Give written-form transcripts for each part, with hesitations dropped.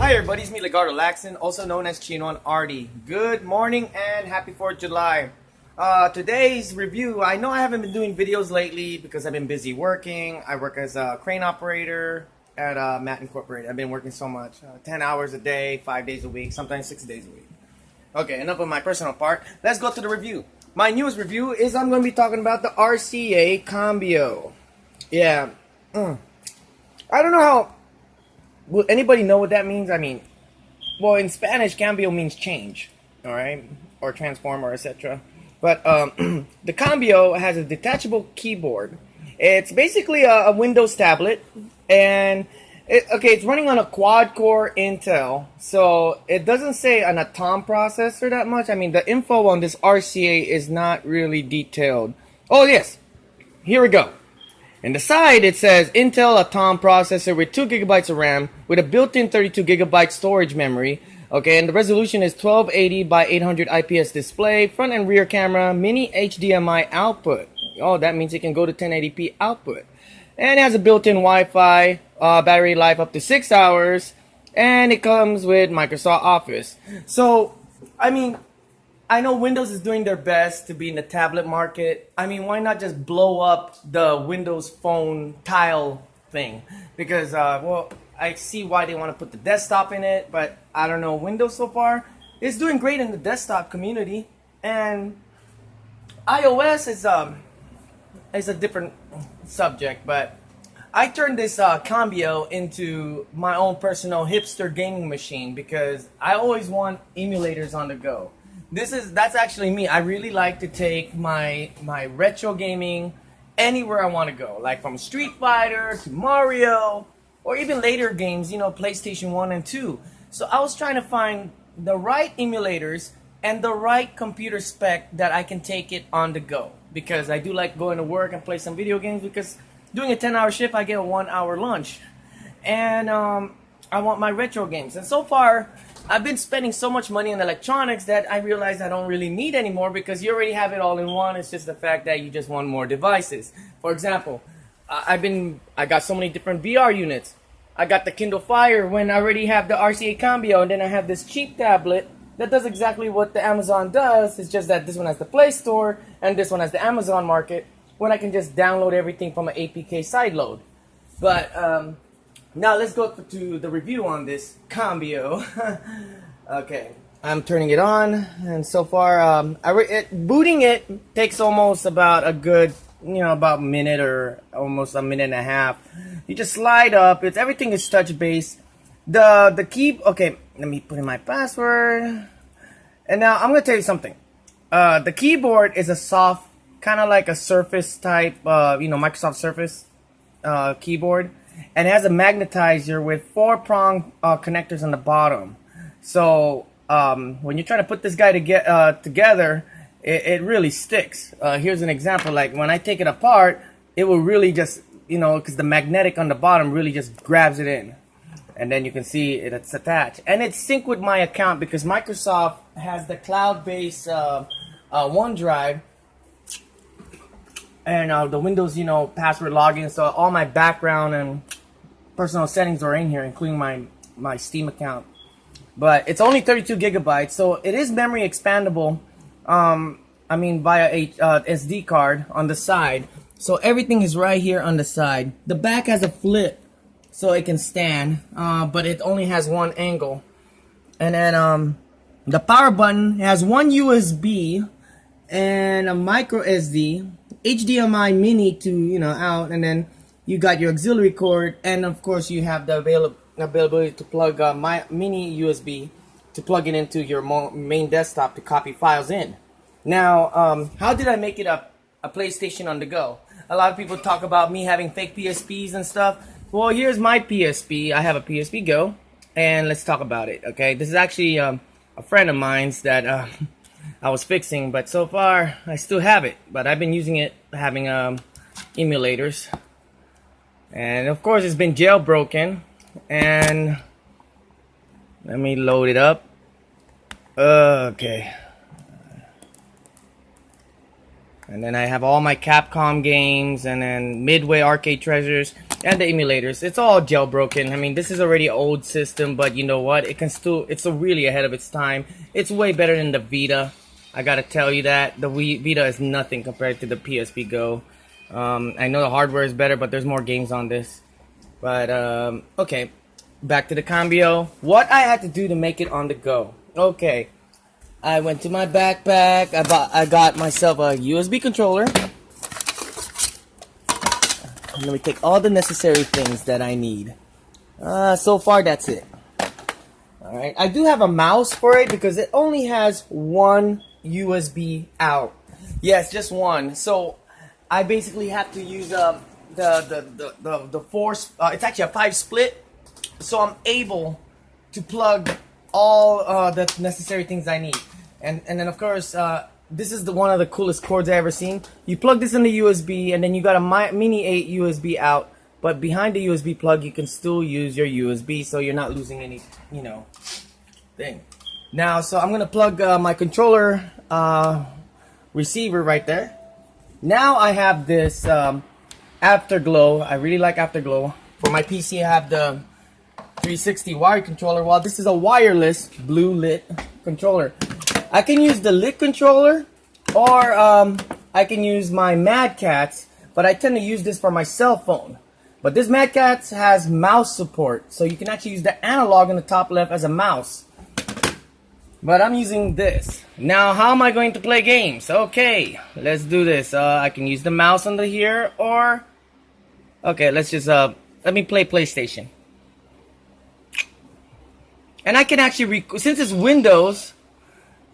Hi everybody, it's me Legardo Laxon, also known as Chino and Artie. Good morning and happy 4th of July. Today's review, I know I haven't been doing videos lately because I've been busy working. I work as a crane operator at Matt Incorporated. I've been working so much, 10 hours a day, 5 days a week, sometimes 6 days a week. Okay, enough of my personal part. Let's go to the review. My newest review is I'm going to be talking about the RCA CAMBIO. Yeah, I don't know how... Will anybody know what that means? I mean, well, in Spanish, cambio means change, all right, or transform, or etc. But the Cambio has a detachable keyboard. It's basically a Windows tablet, and it's running on a quad-core Intel, so it doesn't say an Atom processor that much. I mean, the info on this RCA is not really detailed. Oh yes, here we go. In the side, it says Intel Atom processor with 2 GB of RAM with a built-in 32 GB storage memory. Okay, and the resolution is 1280 by 800 IPS display, front and rear camera, mini HDMI output. Oh, that means it can go to 1080p output. And it has a built-in Wi-Fi, battery life up to 6 hours, and it comes with Microsoft Office. So, I mean, I know Windows is doing their best to be in the tablet market. I mean, why not just blow up the Windows Phone tile thing? Because, well, I see why they want to put the desktop in it, but I don't know. Windows so far is doing great in the desktop community, and iOS is a different subject. But I turned this Cambio into my own personal hipster gaming machine because I always want emulators on the go. That's actually me. I really like to take my retro gaming anywhere I want to go, like from Street Fighter to Mario, or even later games, you know, PlayStation 1 and 2. So I was trying to find the right emulators and the right computer spec that I can take it on the go, because I do like going to work and play some video games, because doing a 10-hour shift I get a 1-hour lunch, and I want my retro games. And so far I've been spending so much money on electronics that I realize I don't really need anymore, because you already have it all in one. It's just the fact that you just want more devices. For example, I got so many different VR units. I got the Kindle Fire when I already have the RCA CAMBIO, and then I have this cheap tablet that does exactly what the Amazon does. It's just that this one has the Play Store and this one has the Amazon Market, when I can just download everything from an APK sideload. But now let's go to the review on this CAMBIO. Okay, I'm turning it on, and so far, booting it takes almost about a good, about a minute or almost a minute and a half. You just slide up. Everything is touch based. The key. Okay, let me put in my password. And now I'm gonna tell you something. The keyboard is a soft, kind of like a Surface type, Microsoft Surface keyboard. And it has a magnetizer with 4-prong connectors on the bottom. So when you're trying to put this guy together, it really sticks. Here's an example. Like when I take it apart, it will really just, because the magnetic on the bottom really just grabs it in. And then you can see it's attached. And it's synced with my account because Microsoft has the cloud-based OneDrive. And the Windows, password login, so all my background and personal settings are in here, including my Steam account. But it's only 32 gigabytes, so it is memory expandable. Via a SD card on the side. So everything is right here on the side. The back has a flip, so it can stand, but it only has one angle. And then the power button has one USB and a micro SD. HDMI mini to out, and then you got your auxiliary cord, and of course you have the availability to plug my mini USB to plug it into your main desktop to copy files in. Now, how did I make it a PlayStation on the go? A lot of people talk about me having fake PSPs and stuff. Well, here's my PSP. I have a PSP Go, and let's talk about it. Okay, this is actually a friend of mine's that I was fixing, but so far I still have it. But I've been using it, having emulators, and of course it's been jailbroken. And let me load it up. Okay, and then I have all my Capcom games, and then Midway Arcade Treasures. and the emulators. It's all jailbroken. I mean, this is already an old system, but you know what? It can still, it's really ahead of its time. It's way better than the Vita. I gotta tell you that. The Vita is nothing compared to the PSP Go. I know the hardware is better, but there's more games on this. But, okay. Back to the Cambio. What I had to do to make it on the go. Okay. I went to my backpack. I got myself a USB controller. Let me take all the necessary things that I need. So far, that's it. Alright, I do have a mouse for it because it only has one USB out. Yes, just one. So I basically have to use the four. It's actually a 5 split. So I'm able to plug all the necessary things I need. And then of course, this is one of the coolest cords I ever seen. You plug this in the USB, and then you got a mini 8 USB out. But behind the USB plug, you can still use your USB, so you're not losing any, you know, thing. Now, so I'm gonna plug my controller receiver right there. Now I have this Afterglow. I really like Afterglow. For my PC, I have the 360 wire controller. Well, this is a wireless blue lit controller. I can use the lit controller, or I can use my Mad Catz, but I tend to use this for my cell phone. But this Mad Catz has mouse support, so you can actually use the analog in the top left as a mouse. But I'm using this. Now, how am I going to play games? Okay, let's do this. I can use the mouse under here, or... Okay, let's just, let me play PlayStation. And I can actually, since it's Windows,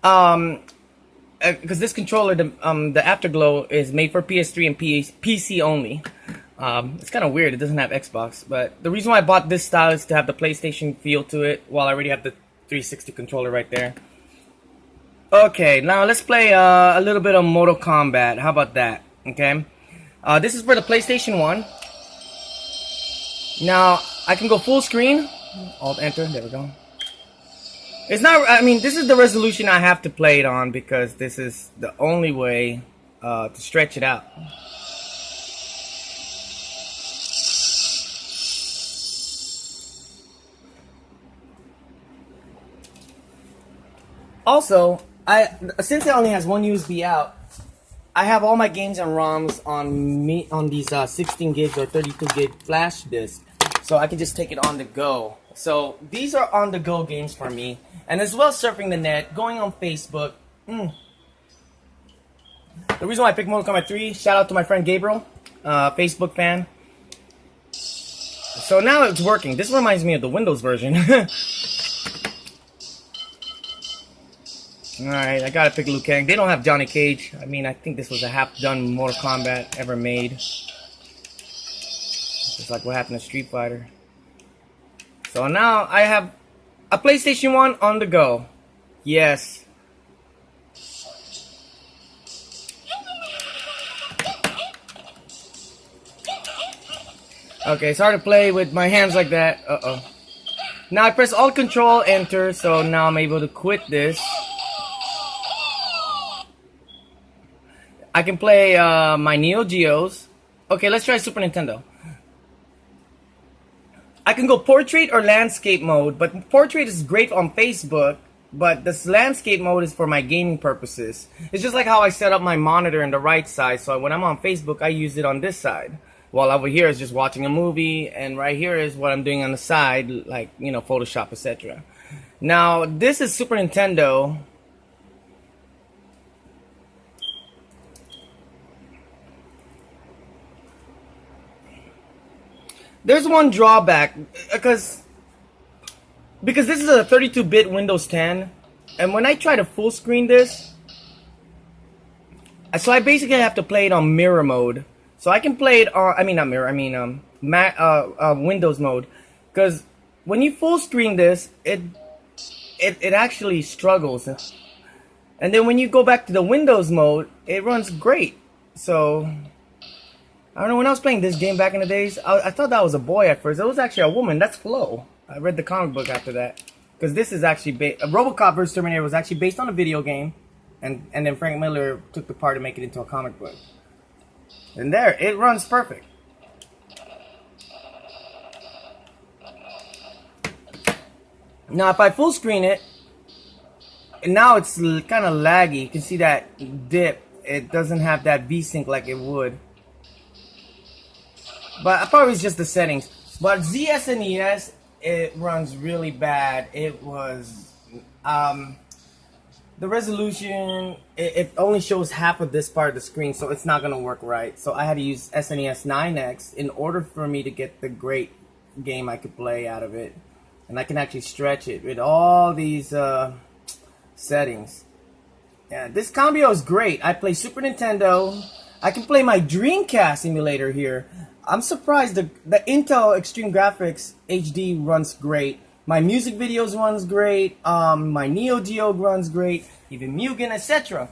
because this controller, the Afterglow, is made for PS3 and PC only. It's kind of weird, it doesn't have Xbox, but the reason why I bought this style is to have the PlayStation feel to it, while I already have the 360 controller right there. Okay, now let's play a little bit of Mortal Kombat. How about that? Okay, this is for the PlayStation 1. Now, I can go full screen. Alt enter, there we go. It's not, I mean, this is the resolution I have to play it on because this is the only way to stretch it out. Also, since it only has one USB out, I have all my games and ROMs on these 16 gig or 32 gig flash disks, so I can just take it on the go. So these are on the go games for me, and as well surfing the net, going on Facebook. The reason why I picked Mortal Kombat 3, shout out to my friend Gabriel, Facebook fan. So now it's working. This reminds me of the Windows version. Alright, I gotta pick Liu Kang. They don't have Johnny Cage. I mean, I think this was a half-done Mortal Kombat ever made. Just like what happened to Street Fighter. So now I have a PlayStation 1 on the go. Yes. Okay, it's hard to play with my hands like that. Uh-oh. Now I press Alt Control Enter, so now I'm able to quit this. I can play my Neo Geos. Okay, let's try Super Nintendo. I can go portrait or landscape mode, but portrait is great on Facebook, but this landscape mode is for my gaming purposes. It's just like how I set up my monitor in the right side, so when I'm on Facebook, I use it on this side. While over here is just watching a movie, and right here is what I'm doing on the side, like, you know, Photoshop, etc. Now, this is Super Nintendo. There's one drawback, because this is a 32-bit Windows 10, and when I try to full screen this, so I basically have to play it on mirror mode. So I can play it on, I mean not mirror, I mean Windows mode, because when you full screen this, it actually struggles, and then when you go back to the Windows mode, it runs great. So I don't know, when I was playing this game back in the days, I thought that was a boy at first. It was actually a woman. That's Flo. I read the comic book after that. Because this is actually RoboCop vs. Terminator was actually based on a video game. And then Frank Miller took the part to make it into a comic book. And there, it runs perfect. Now if I full screen it, and now it's kind of laggy. You can see that dip. It doesn't have that V-Sync like it would. But probably it's just the settings. But ZSNES, it runs really bad. It was the resolution, it only shows half of this part of the screen, so it's not gonna work right. So I had to use SNES 9X in order for me to get the great game I could play out of it. And I can actually stretch it with all these settings. Yeah, this Cambio is great. I play Super Nintendo. I can play my Dreamcast emulator here. I'm surprised the Intel Extreme Graphics HD runs great. My music videos runs great. My Neo Geo runs great. Even Mugen, etc.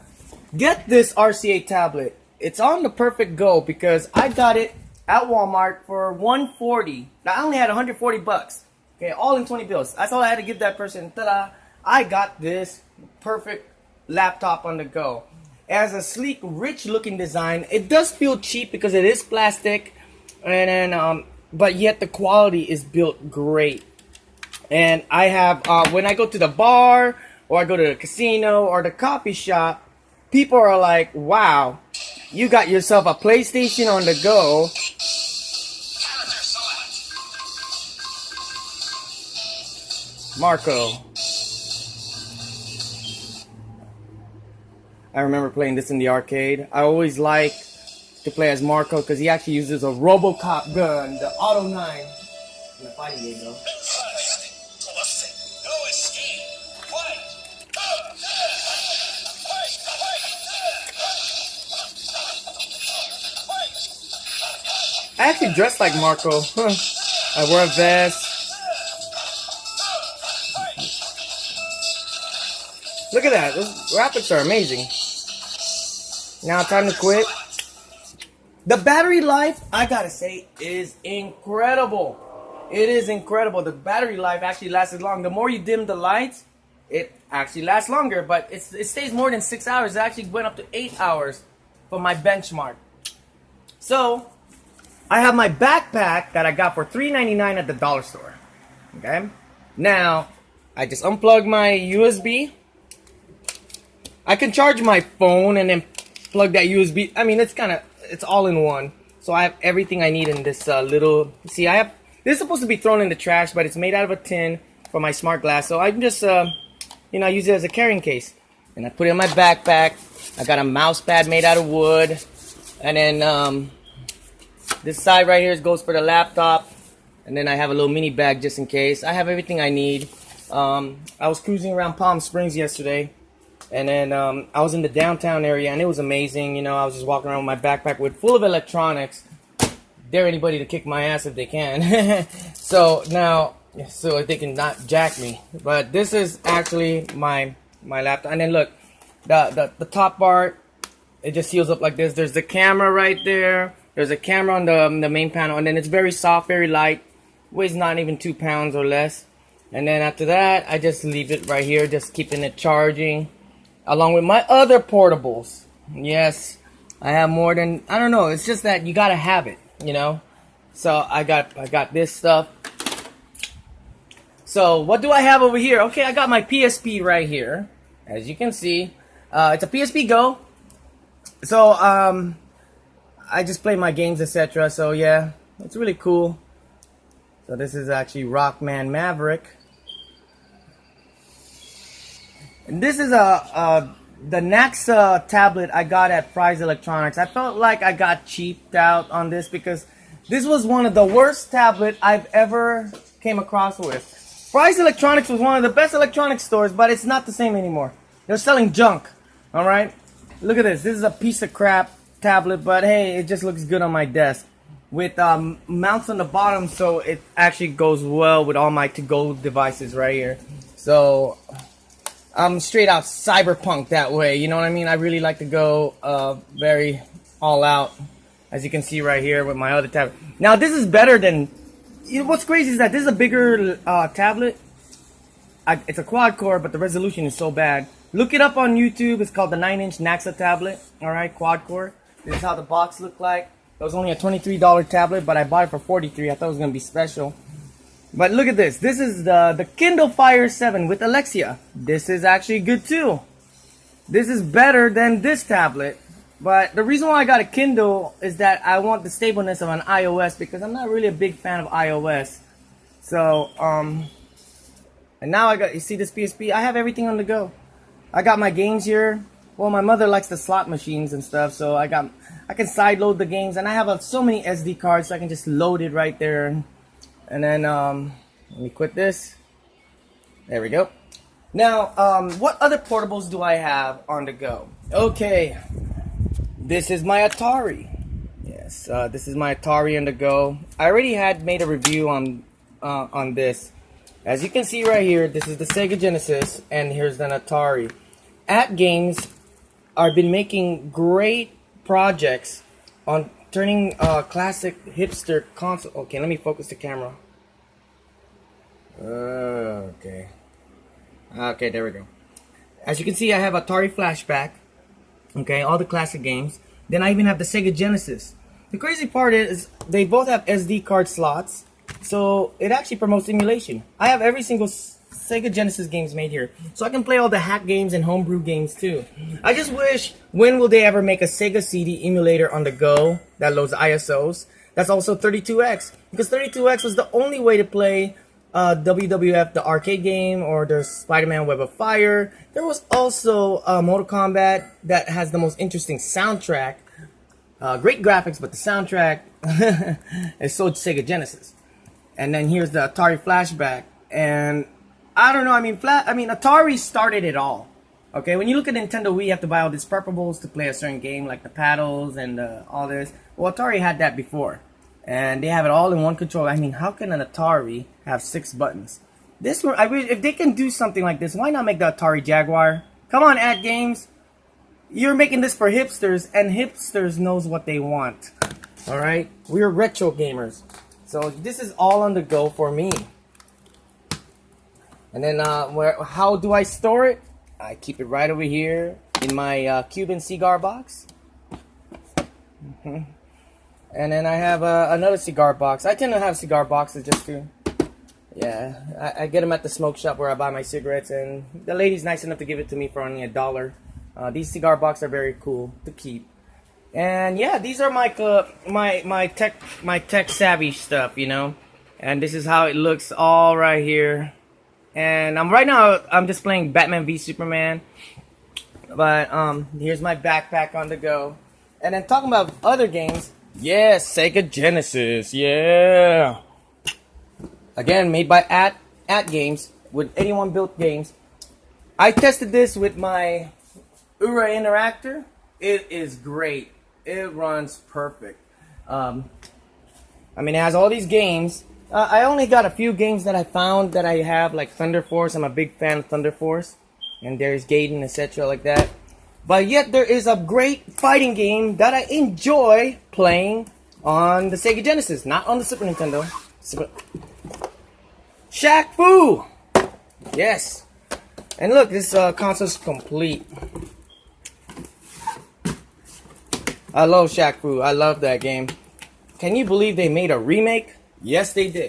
Get this RCA tablet. It's on the perfect go because I got it at Walmart for $140. Now, I only had 140 bucks. Okay, all in 20 bills. That's all I had to give that person. Ta-da! I got this perfect laptop on the go. It has a sleek, rich-looking design. It does feel cheap because it is plastic, and then but yet the quality is built great. And I have when I go to the bar or I go to the casino or the coffee shop, people are like, "Wow, you got yourself a PlayStation on the go." Marco. I remember playing this in the arcade. I always like to play as Marco because he actually uses a RoboCop gun, the Auto 9. In the fighting game, though. I actually dress like Marco. I wear a vest. Look at that. Those graphics are amazing. Now time to quit. The battery life, I gotta say, is incredible. It is incredible. The battery life actually lasts long. The more you dim the lights, it actually lasts longer. But it stays more than 6 hours. It actually went up to 8 hours for my benchmark. So, I have my backpack that I got for $3.99 at the dollar store. Okay? Now, I just unplug my USB. I can charge my phone and then plug that USB. I mean, it's all in one. So I have everything I need in this little, see, this is supposed to be thrown in the trash, but it's made out of a tin for my smart glass. So I can just, I use it as a carrying case. And I put it in my backpack. I got a mouse pad made out of wood. And then this side right here goes for the laptop. And then I have a little mini bag just in case. I have everything I need. I was cruising around Palm Springs yesterday. And then I was in the downtown area, and it was amazing. I was just walking around with my backpack full of electronics. Dare anybody to kick my ass if they can. So they can not jack me. But this is actually my laptop. And then look, the top part, it just seals up like this. There's the camera right there. There's a camera on the main panel, and then it's very soft, very light. Weighs not even 2 pounds or less. And then after that, I just leave it right here, just keeping it charging. Along with my other portables. Yes, I have more than, I don't know, it's just that you gotta have it, So I got this stuff. So what do I have over here? Okay, I got my PSP right here. As you can see, it's a PSP Go. So I just play my games, etc. So yeah, it's really cool. So this is actually Rockman Maverick. And this is the Naxa tablet I got at Fry's Electronics. I felt like I got cheaped out on this because this was one of the worst tablet I've ever came across with. Fry's Electronics was one of the best electronics stores, but it's not the same anymore. They're selling junk. Alright? Look at this. This is a piece of crap tablet, but hey, it just looks good on my desk. With mounts on the bottom, so it actually goes well with all my to-go devices right here. So I'm straight out cyberpunk that way, you know what I mean? I really like to go very all out, as you can see right here with my other tablet. Now this is better than, what's crazy is that this is a bigger tablet. It's a quad core, but the resolution is so bad. Look it up on YouTube. It's called the 9-inch Naxa tablet. Alright, quad core. This is how the box looked like. It was only a $23 tablet, but I bought it for $43. I thought it was going to be special. But look at this. This is the Kindle Fire 7 with Alexia. This is actually good too. This is better than this tablet. But the reason why I got a Kindle is that I want the stableness of an iOS, because I'm not really a big fan of iOS. So, and now I got, you see this PSP? I have everything on the go. I got my games here. Well, my mother likes the slot machines and stuff, so I can sideload the games, and I have so many SD cards, so I can just load it right there. And then, let me quit this. There we go. Now, what other portables do I have on the go? Okay, this is my Atari. Yes, this is my Atari on the go. I already had made a review on this. As you can see right here, this is the Sega Genesis, and here's an Atari. At Games, I've been making great projects on turning classic hipster console. Okay, let me focus the camera. Okay, there we go. As you can see, I have Atari Flashback. Okay, all the classic games. Then I even have the Sega Genesis. The crazy part is they both have SD card slots, so it actually promotes emulation. I have every single Sega Genesis games made here, so I can play all the hack games and homebrew games too. I just wish, when will they ever make a Sega CD emulator on the go that loads ISOs? That's also 32X, because 32X was the only way to play WWF, the arcade game, or the Spider-Man Web of Fire. There was also Mortal Kombat that has the most interesting soundtrack. Great graphics, but the soundtrack is so Sega Genesis. And then here's the Atari Flashback, and I don't know. I mean, Atari started it all. Okay, when you look at Nintendo Wii, you have to buy all these purples to play a certain game, like the paddles and all this. Well, Atari had that before, and they have it all in one controller. I mean, how can an Atari have 6 buttons? This one, I wish, if they can do something like this, why not make the Atari Jaguar? Come on, At Games. You're making this for hipsters, and hipsters knows what they want. All right, we're retro gamers, so this is all on the go for me. And then, how do I store it? I keep it right over here in my Cuban cigar box. And then I have another cigar box. I tend to have cigar boxes just to, yeah, I get them at the smoke shop where I buy my cigarettes, and the lady's nice enough to give it to me for only $1. These cigar boxes are very cool to keep. And yeah, these are my tech savvy stuff, you know. And this is how it looks all right here. And right now I'm just playing Batman v Superman. But here's my backpack on the go. And then talking about other games, yes, Sega Genesis, yeah. Again, made by at Games with 81 built games. I tested this with my Ura Interactor. It is great. It runs perfect. I mean, it has all these games. I only got a few games that I found that I have, like Thunder Force. I'm a big fan of Thunder Force. And there's Gaiden, etc. like that. But yet there is a great fighting game that I enjoy playing on the Sega Genesis. Not on the Super Nintendo. Shaq Fu! Yes. And look, this console's complete. I love Shaq Fu. I love that game. Can you believe they made a remake? Yes, they did.